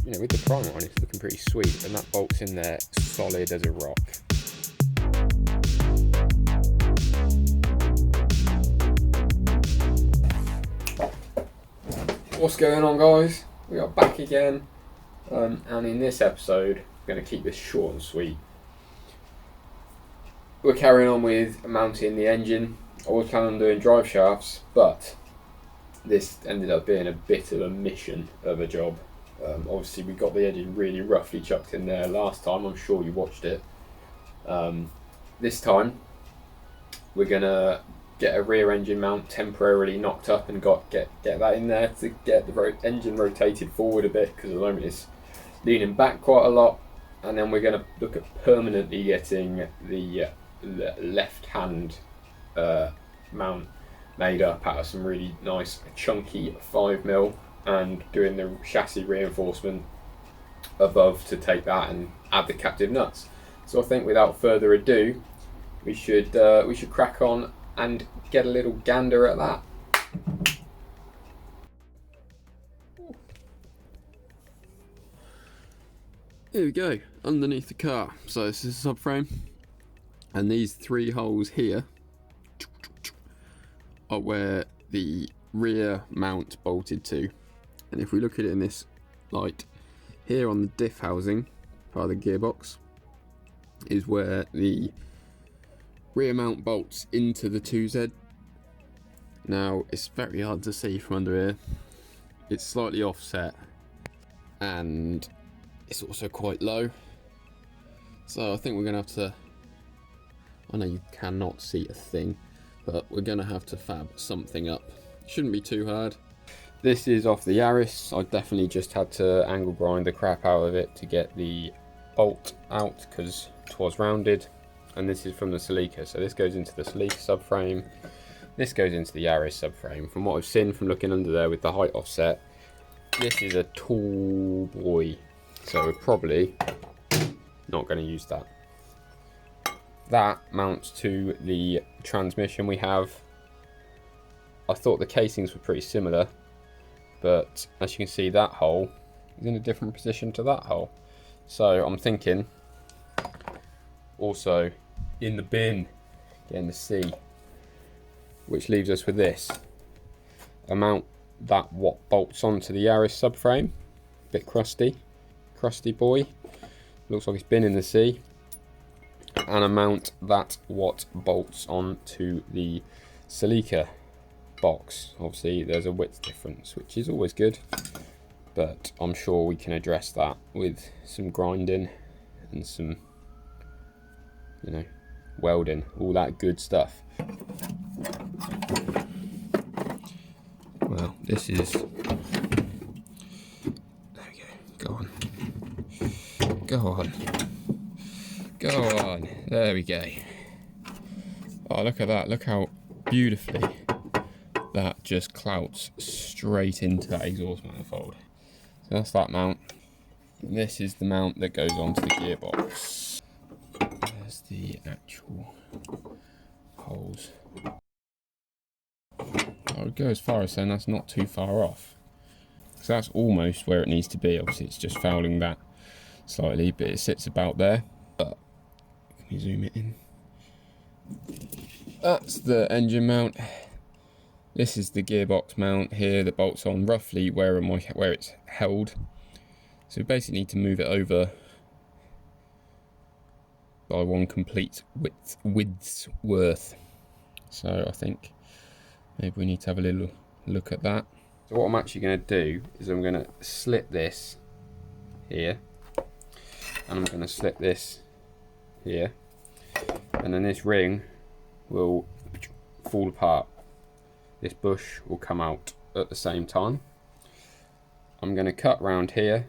you know, with the primer on, it's looking pretty sweet, and that bolt's in there solid as a rock. What's going on, guys? We are back again, and in this episode, I'm going to keep this short and sweet. We're carrying on with mounting the engine. I was planning on doing drive shafts, but this ended up being a bit of a mission of a job. Obviously, we got the engine really roughly chucked in there last time. I'm sure you watched it. This time, we're going to get a rear engine mount temporarily knocked up and get that in there to get the engine rotated forward a bit, because at the moment it's leaning back quite a lot. And then we're going to look at permanently getting the left hand mount made up out of some really nice chunky 5mm, and doing the chassis reinforcement above to take that and add the captive nuts. So I think without further ado, we should crack on and get a little gander at that. Here we go, underneath the car. So this is the subframe, and these three holes here are where the rear mount bolted to. And if we look at it in this light, here on the diff housing, part of the gearbox, is where the rear mount bolts into the 2Z. Now, it's very hard to see from under here. It's slightly offset, and it's also quite low. So I think we're going to have to, I know you cannot see a thing, but we're going to have to fab something up. Shouldn't be too hard. This is off the Yaris. I definitely just had to angle grind the crap out of it to get the bolt out, because it was rounded. And this is from the Celica, so this goes into the Celica subframe, this goes into the Yaris subframe. From what I've seen from looking under there with the height offset, this is a tall boy, so we're probably not going to use that. That mounts to the transmission we have. I thought the casings were pretty similar, but as you can see, that hole is in a different position to that hole. So I'm thinking also in the bin, getting the C, which leaves us with this. I mount that what bolts onto the Yaris subframe, bit crusty boy, looks like it's been in the sea, and I mount that what bolts onto the Celica box. Obviously there's a width difference, which is always good, but I'm sure we can address that with some grinding and some, you know, welding, all that good stuff. Well, this is, there we go, go on, there we go. Oh, look at that, look how beautifully that just clouts straight into that exhaust manifold. So that's that mount. And this is the mount that goes onto the gearbox. There's the actual holes. I would go as far as saying that's not too far off. So that's almost where it needs to be. Obviously it's just fouling that slightly, but it sits about there. But can we zoom it in? That's the engine mount. This is the gearbox mount here that bolts on roughly where it's held. So we basically need to move it over by one complete width's worth. So I think maybe we need to have a little look at that. So what I'm actually going to do is I'm going to slit this here, and I'm going to slit this here, and then this ring will fall apart. This bush will come out at the same time. I'm going to cut round here,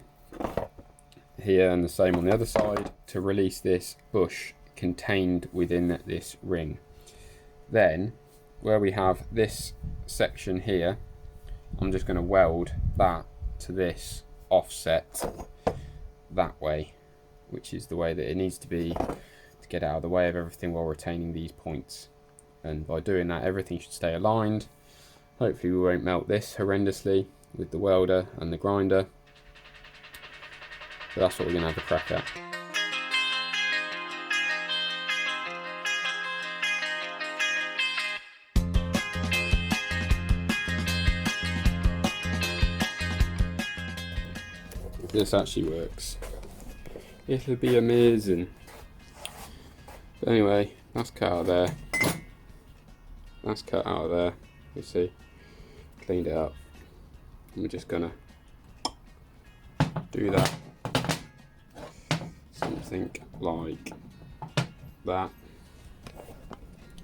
and the same on the other side to release this bush contained within this ring. Then, where we have this section here, I'm just going to weld that to this offset that way, which is the way that it needs to be to get out of the way of everything while retaining these points. And by doing that, everything should stay aligned. Hopefully we won't melt this horrendously with the welder and the grinder. So that's what we're going to have a crack at. If this actually works, it'll be amazing. But anyway, that's cut out of there. That's cut out of there. You see, cleaned it up. And we're just gonna do that. Something like that,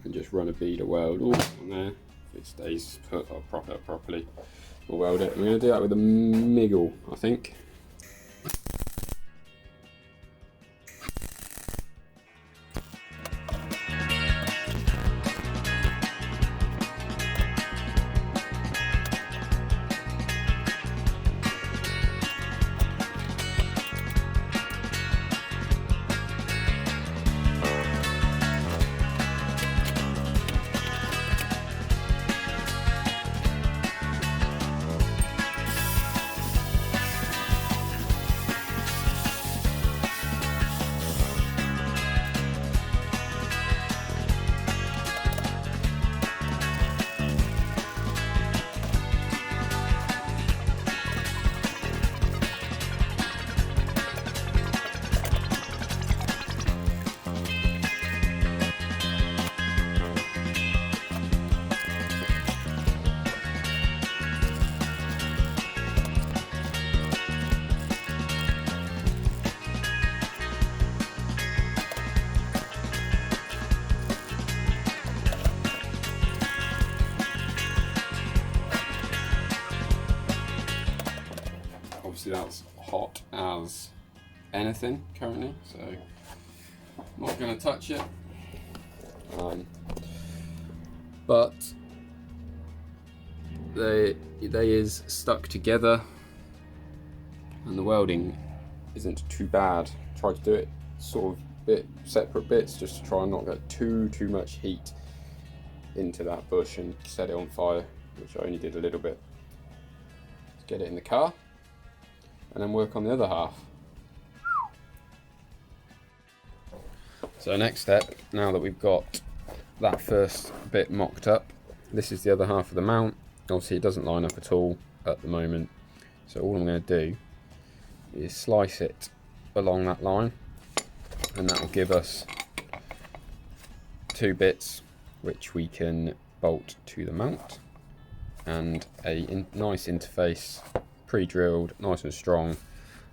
and just run a bead of weld all on there. If it stays put, I'll prop it up properly. We'll weld it. We're gonna do that with a miggle, I think. Obviously that's hot as anything currently, so I'm not going to touch it. But they is stuck together, and the welding isn't too bad. Try to do it sort of separate bits, just to try and not get too much heat into that bush and set it on fire, which I only did a little bit. Let's get it in the car and then work on the other half. So next step, now that we've got that first bit mocked up, this is the other half of the mount. Obviously it doesn't line up at all at the moment, so all I'm going to do is slice it along that line, and that will give us two bits which we can bolt to the mount, and a nice interface, pre-drilled, nice and strong,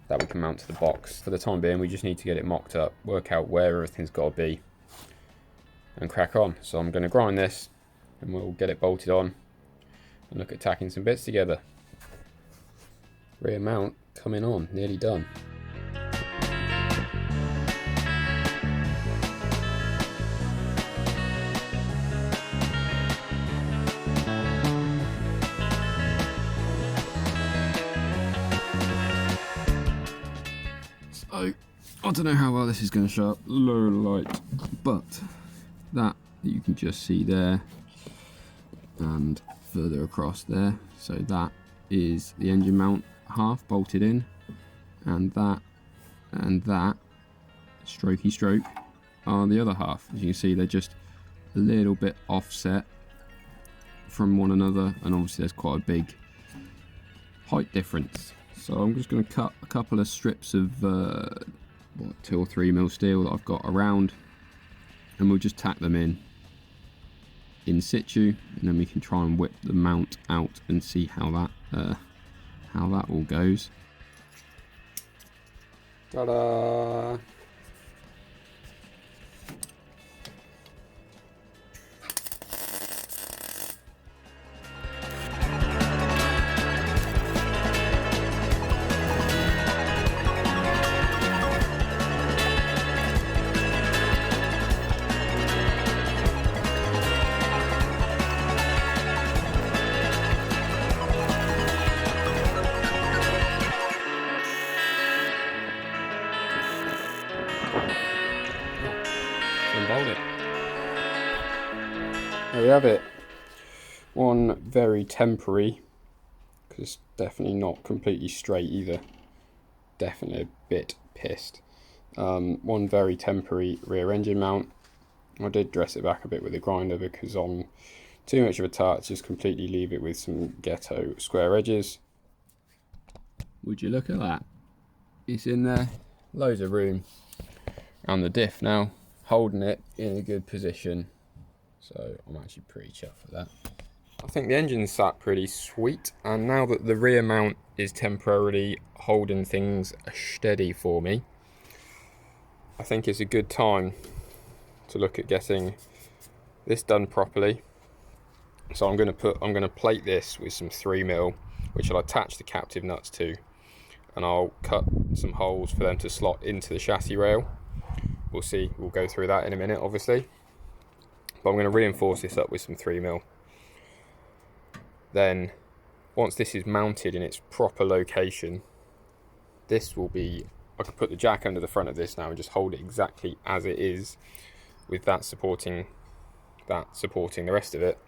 that we can mount to the box. For the time being, we just need to get it mocked up, work out where everything's got to be, and crack on. So I'm going to grind this, and we'll get it bolted on, and look at tacking some bits together. Rear mount coming on, nearly done. So, I don't know how well this is going to show up low light, but that you can just see there and further across there, so that is the engine mount half bolted in, and that strokey stroke are the other half. As you can see, they're just a little bit offset from one another, and obviously there's quite a big height difference. So I'm just going to cut a couple of strips of 2 or 3 mil steel that I've got around, and we'll just tack them in situ, and then we can try and whip the mount out and see how that all goes. Ta-da! There we have it. One very temporary, because it's definitely not completely straight either. definitely a bit pissed. One very temporary rear engine mount. I did dress it back a bit with a grinder because I'm too much of a tart to just completely leave it with some ghetto square edges. Would you look at that? It's in there, loads of room. And the diff now, holding it in a good position. So I'm actually pretty chuffed with that. I think the engine's sat pretty sweet, and now that the rear mount is temporarily holding things steady for me, I think it's a good time to look at getting this done properly. So I'm going to plate this with some 3mm, which I'll attach the captive nuts to, and I'll cut some holes for them to slot into the chassis rail. We'll see, we'll go through that in a minute obviously, but I'm going to reinforce this up with some 3mm. Then once this is mounted in its proper location, this will be, I can put the jack under the front of this now and just hold it exactly as it is, with that supporting the rest of it.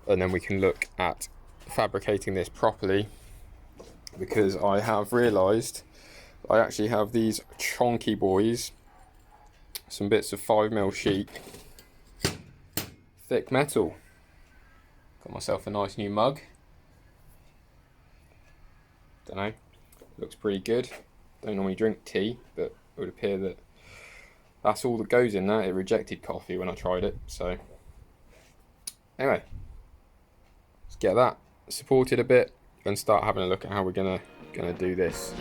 And then we can look at fabricating this properly, because I have realised I actually have these chonky boys, some bits of 5mm sheet, thick metal. Got myself a nice new mug. Don't know, looks pretty good. Don't normally drink tea, but it would appear that that's all that goes in that. It rejected coffee when I tried it, so anyway, let's get that supported a bit and start having a look at how we're gonna do this.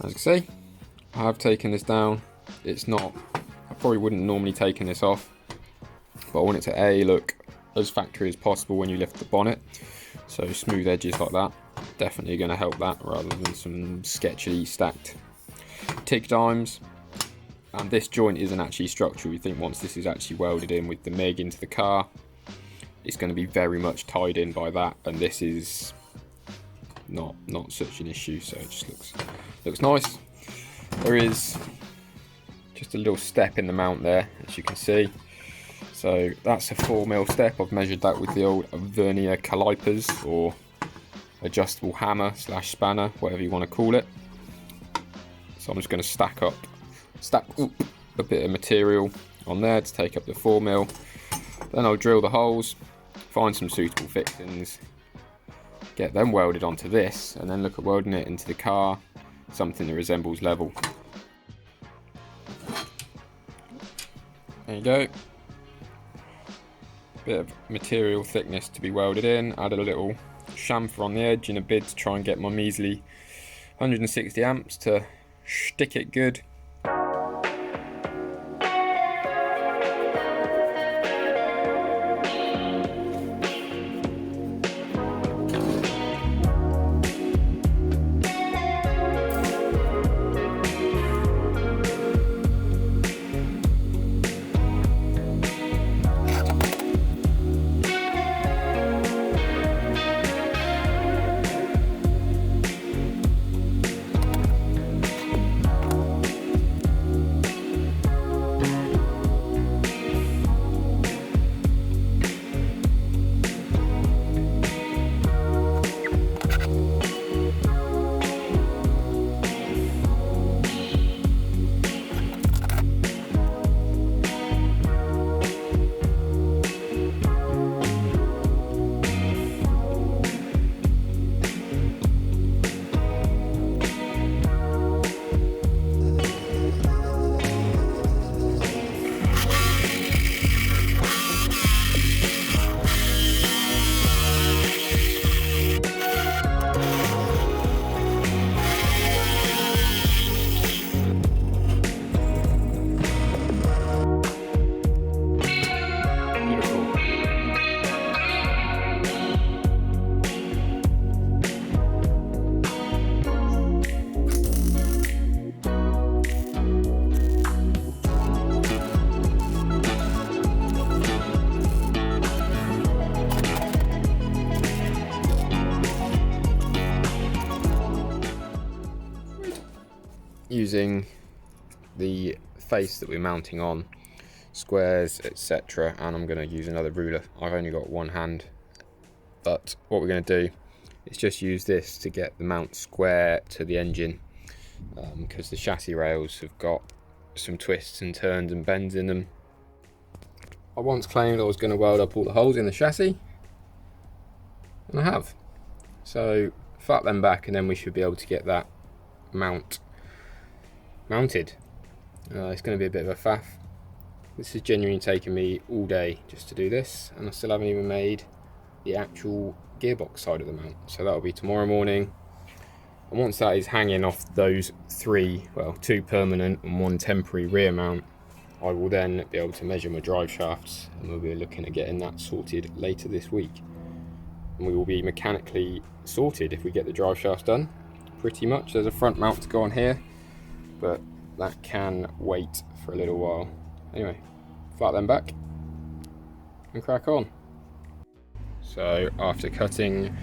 As you can see, I have taken this down. It's not, I probably wouldn't normally taken this off, but I want it to A, look as factory as possible when you lift the bonnet. So smooth edges like that, definitely going to help that, rather than some sketchily stacked TIG dimes. And this joint isn't actually structural. You think once this is actually welded in with the MIG into the car, it's going to be very much tied in by that, and this is not such an issue, so it just looks nice. There is just a little step in the mount there, as you can see. So that's a 4mm step. I've measured that with the old vernier calipers, or adjustable hammer / spanner, whatever you want to call it. So I'm just going to stack up a bit of material on there to take up the 4mm. Then I'll drill the holes, find some suitable fixings, get them welded onto this, and then look at welding it into the car, something that resembles level. There you go. Bit of material thickness to be welded in. Added a little chamfer on the edge in a bid to try and get my measly 160 amps to stick it good. using the face that we're mounting on, squares, etc., and I'm going to use another ruler. I've only got one hand, but what we're going to do is just use this to get the mount square to the engine, because the chassis rails have got some twists and turns and bends in them. I once claimed I was going to weld up all the holes in the chassis, and I have. So flat them back, and then we should be able to get that mounted. It's going to be a bit of a faff. This has genuinely taken me all day just to do this, and I still haven't even made the actual gearbox side of the mount. So that'll be tomorrow morning. And once that is hanging off those two permanent and one temporary rear mount, I will then be able to measure my drive shafts, and we'll be looking at getting that sorted later this week. And we will be mechanically sorted if we get the drive shafts done. Pretty much. There's a front mount to go on here, but that can wait for a little while. Anyway, flat them back and crack on. So after cutting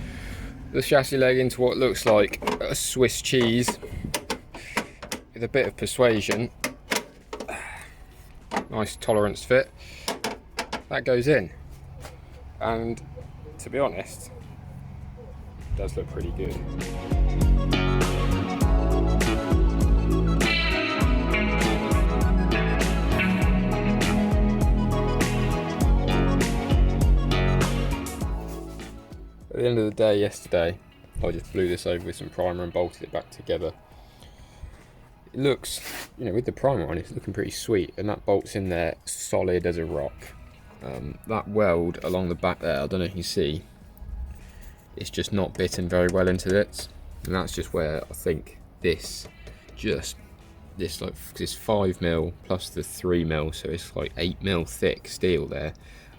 the chassis leg into what looks like a Swiss cheese with a bit of persuasion, nice tolerance fit, that goes in, and to be honest, it does look pretty good. At the end of the day yesterday, I just blew this over with some primer and bolted it back together. It looks, with the primer on, it's looking pretty sweet, and that bolt's in there solid as a rock. That weld along the back there, I don't know if you can see, it's just not bitten very well into it, and that's just where I think this 5mm plus the 3mm, so it's like 8mm thick steel there,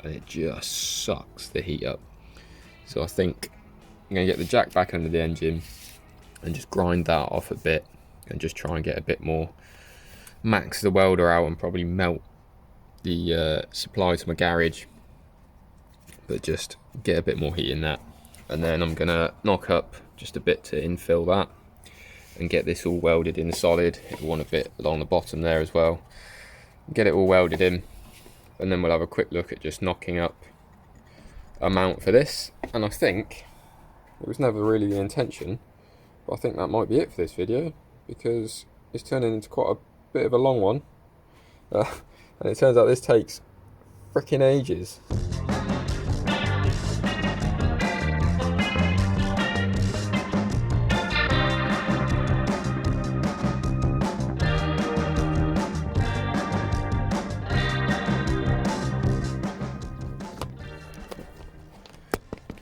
and it just sucks the heat up. So I think I'm going to get the jack back under the engine and just grind that off a bit, and just try and get a bit more, max the welder out, and probably melt the supply to my garage, but just get a bit more heat in that. And then I'm going to knock up just a bit to infill that and get this all welded in solid. I want a bit along the bottom there as well. Get it all welded in, and then we'll have a quick look at just knocking up a mount for this. And I think it was never really the intention, but I think that might be it for this video, because it's turning into quite a bit of a long one, and it turns out this takes freaking ages.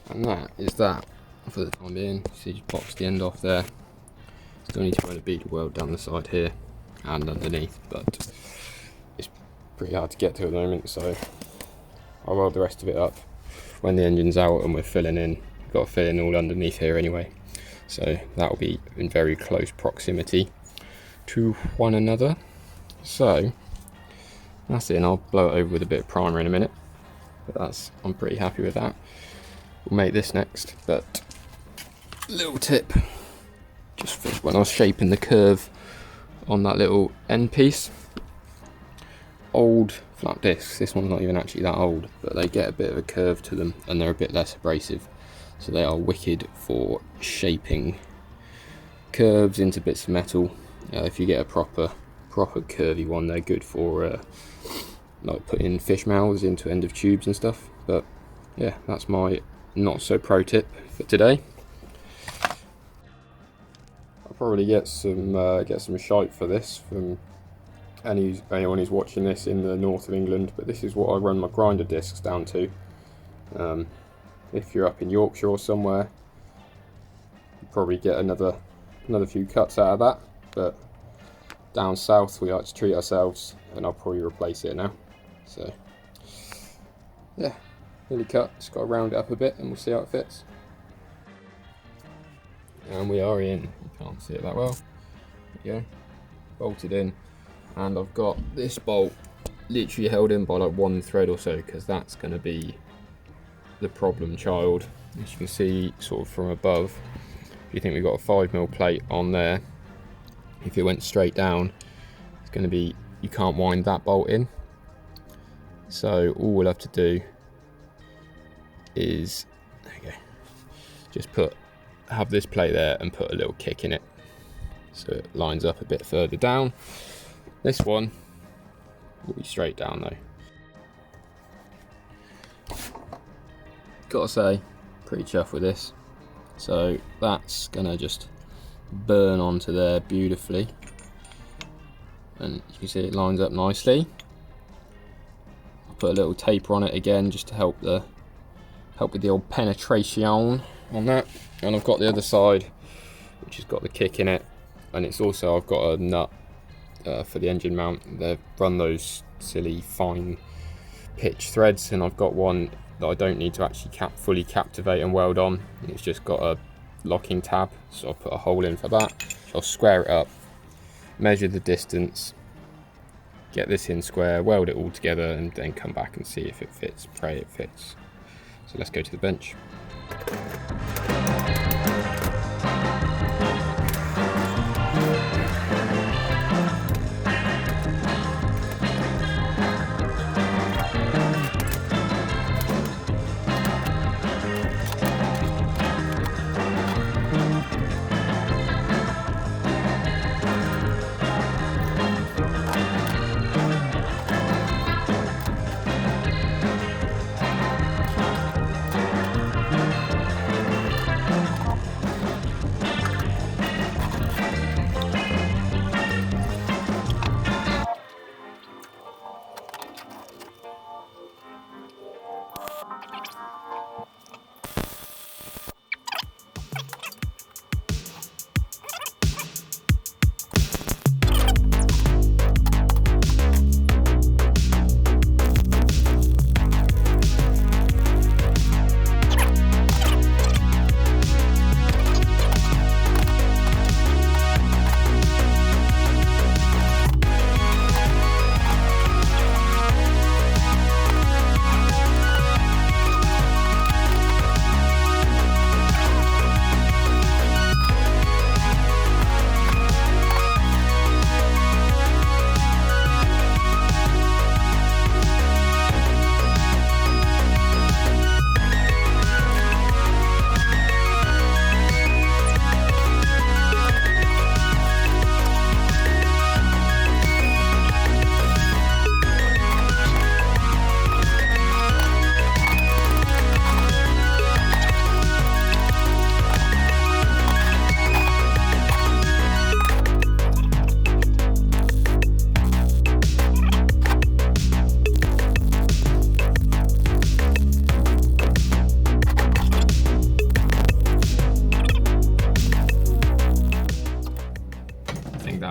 And that is that for the time being. See, just box the end off there. Still need to run a bead weld down the side here and underneath, but it's pretty hard to get to at the moment, so I'll weld the rest of it up when the engine's out and we're filling in. We've got to fill in all underneath here anyway, so that will be in very close proximity to one another. So that's it, and I'll blow it over with a bit of primer in a minute, but I'm pretty happy with that. We'll make this next, but little tip, just when I was shaping the curve on that little end piece, old flat discs, this one's not even actually that old, but they get a bit of a curve to them and they're a bit less abrasive, so they are wicked for shaping curves into bits of metal. If you get a proper curvy one, they're good for like putting fish mouths into end of tubes and stuff. But yeah, that's my not so pro tip for today. I'll probably get some shite for this from anyone who's watching this in the north of England, but this is what I run my grinder discs down to. If you're up in Yorkshire or somewhere, you probably get another few cuts out of that, but down south we like to treat ourselves, and I'll probably replace it now. So yeah, nearly cut, just got to round it up a bit and we'll see how it fits. And we are in, you can't see it that well, there you go, bolted in, and I've got this bolt literally held in by like one thread or so, because that's going to be the problem child. As you can see sort of from above, if you think we've got a 5mm plate on there, if it went straight down, it's going to be, you can't wind that bolt in. So all we'll have to do is, there you go, just have this plate there and put a little kick in it so it lines up a bit further down. This one will be straight down though. Gotta say, pretty chuffed with this. So that's gonna just burn onto there beautifully, and you can see it lines up nicely. I'll put a little taper on it again just to help with the old penetration on that. And I've got the other side which has got the kick in it, and it's also, I've got a nut for the engine mount. They've run those silly fine pitch threads, and I've got one that I don't need to actually fully captivate and weld on, and it's just got a locking tab, so I'll put a hole in for that. So I'll square it up, measure the distance, get this in square, weld it all together, and then come back and see if it fits. Pray it fits. So let's go to the bench.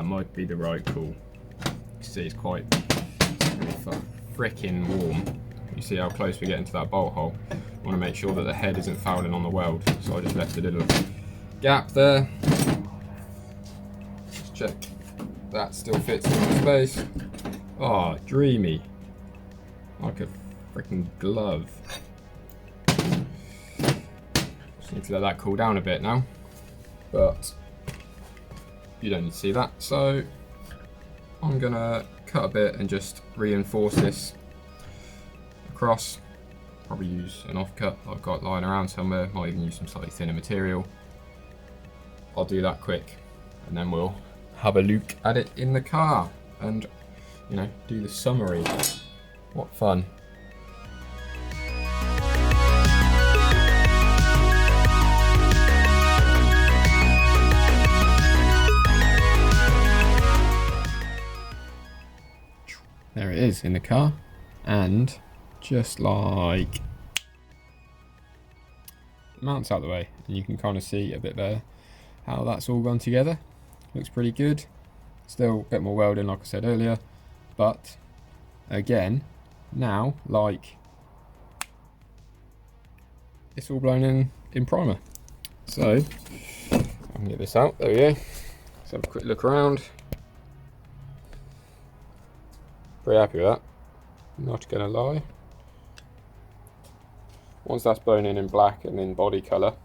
Might be the right call. You see it's quite frickin' warm. You see how close we're getting to that bolt hole. I want to make sure that the head isn't fouling on the weld, so I just left a little gap there. Just check that still fits in the space. Oh, dreamy. Like a freaking glove. Just need to let that cool down a bit now. But you don't need to see that, so I'm gonna cut a bit and just reinforce this across. Probably use an offcut I've got lying around somewhere, might even use some slightly thinner material. I'll do that quick and then we'll have a look at it in the car and, you know, do the summary. What fun. There it is in the car, and just like mounts out the way, and you can kind of see a bit better how that's all gone together. Looks pretty good. Still a bit more welding like I said earlier, but again now like it's all blown in primer. So I can get this out. There we go. Let's have a quick look around. Pretty happy with that, not gonna lie. Once that's blown in black and in body colour,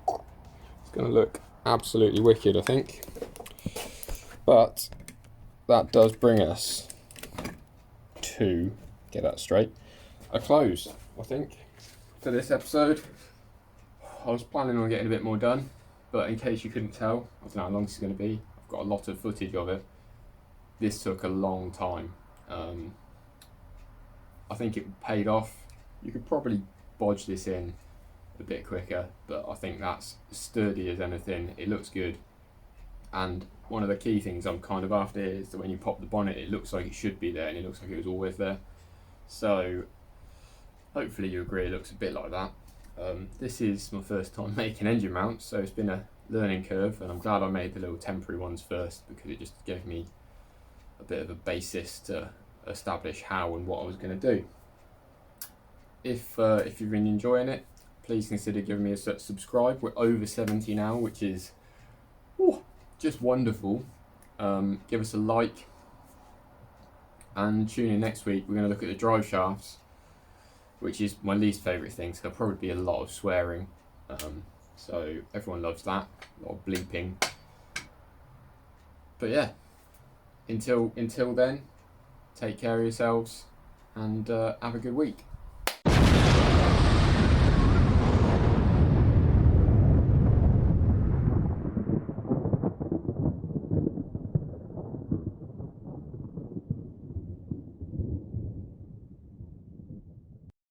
it's gonna look absolutely wicked, I think. But that does bring us to, get that straight, a close, I think, to this episode. I was planning on getting a bit more done, but in case you couldn't tell, I don't know how long this is going to be. I've got a lot of footage of it. This took a long time. I think it paid off. You could probably bodge this in a bit quicker, but I think that's sturdy as anything. It looks good, and one of the key things I'm kind of after here is that when you pop the bonnet, it looks like it should be there, and it looks like it was always there. So hopefully you agree it looks a bit like that. This is my first time making engine mounts, so it's been a learning curve, and I'm glad I made the little temporary ones first, because it just gave me a bit of a basis to establish how and what I was going to do. If you've been enjoying it, please consider giving me a subscribe. We're over 70 now, which is just wonderful. Give us a like, and tune in next week. We're going to look at the drive shafts, which is my least favourite thing, so there'll probably be a lot of swearing. So everyone loves that, a lot of bleeping. But yeah, until then, take care of yourselves, and have a good week.